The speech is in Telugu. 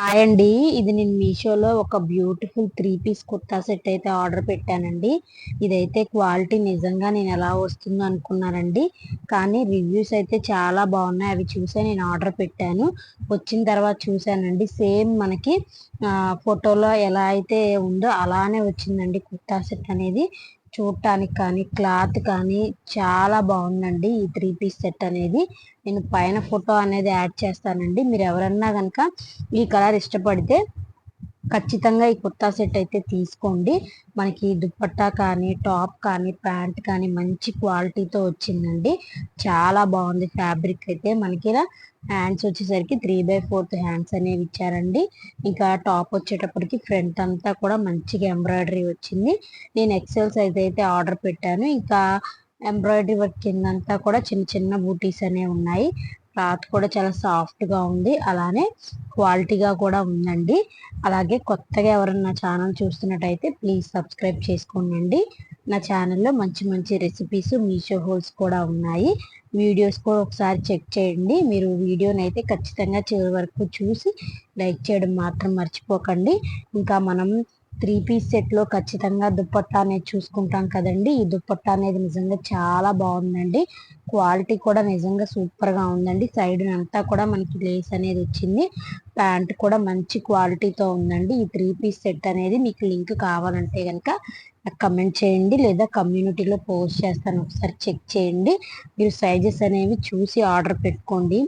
హాయ్ అండి. ఇది నేను మీషోలో ఒక బ్యూటిఫుల్ 3 పీస్ కుర్తా సెట్ అయితే ఆర్డర్ పెట్టానండి. ఇదైతే క్వాలిటీ నిజంగా నేను ఎలా వస్తుందో అనుకున్నానండి. కానీ రివ్యూస్ అయితే చాలా బాగున్నాయి. అవి చూసే నేను ఆర్డర్ పెట్టాను. వచ్చిన తర్వాత చూశానండి, సేమ్ మనకి ఫోటోలో ఎలా అయితే ఉందో అలానే వచ్చిందండి కుర్తా సెట్ అనేది. చూడటానికి కానీ క్లాత్ కానీ చాలా బాగుందండి ఈ 3 పీస్ సెట్ అనేది. నేను పైన ఫోటో అనేది యాడ్ చేస్తానండి. మీరు ఎవరన్నా కనుక ఈ కలర్ ఇష్టపడితే ఖచ్చితంగా ఈ కుర్తా సెట్ అయితే తీసుకోండి. మనకి దుప్పట్టా కానీ టాప్ కానీ ప్యాంట్ కానీ మంచి క్వాలిటీతో వచ్చిందండి. చాలా బాగుంది ఫ్యాబ్రిక్ అయితే. మనకి ఇలా హ్యాండ్స్ వచ్చేసరికి 3/4 హ్యాండ్స్ అనేవి ఇచ్చారండి. ఇంకా టాప్ వచ్చేటప్పటికి ఫ్రంట్ అంతా కూడా మంచిగా ఎంబ్రాయిడరీ వచ్చింది. నేను ఎక్సెల్ సైజ్ అయితే ఆర్డర్ పెట్టాను. ఇంకా ఎంబ్రాయిడరీ వర్క్ కిందంతా కూడా చిన్న చిన్న బూటీస్ అనేవి ఉన్నాయి. క్లాత్ కూడా చాలా సాఫ్ట్ గా ఉంది, అలానే క్వాలిటీగా కూడా ఉందండి. అలాగే కొత్తగా ఎవరైనా నా ఛానల్ చూస్తున్నట్టయితే ప్లీజ్ సబ్స్క్రైబ్ చేసుకోండి. నా ఛానల్లో మంచి మంచి రెసిపీస్, మీషో హోల్స్ కూడా ఉన్నాయి. వీడియోస్ కూడా ఒకసారి చెక్ చేయండి. మీరు వీడియోని అయితే ఖచ్చితంగా చివరి వరకు చూసి లైక్ చేయడం మాత్రం మర్చిపోకండి. ఇంకా మనం 3 పీస్ సెట్లో ఖచ్చితంగా దుప్పట్టా అనేది చూసుకుంటాం కదండి. ఈ దుప్పట్టా అనేది నిజంగా చాలా బాగుందండి. క్వాలిటీ కూడా నిజంగా సూపర్గా ఉందండి. సైడ్ అంతా కూడా మనకి లేస్ అనేది వచ్చింది. ప్యాంట్ కూడా మంచి క్వాలిటీతో ఉందండి. ఈ 3 పీస్ సెట్ అనేది మీకు లింక్ కావాలంటే కనుక నాకు కమెంట్ చేయండి, లేదా కమ్యూనిటీలో పోస్ట్ చేస్తాను, ఒకసారి చెక్ చేయండి. మీరు సైజెస్ అనేవి చూసి ఆర్డర్ పెట్టుకోండి.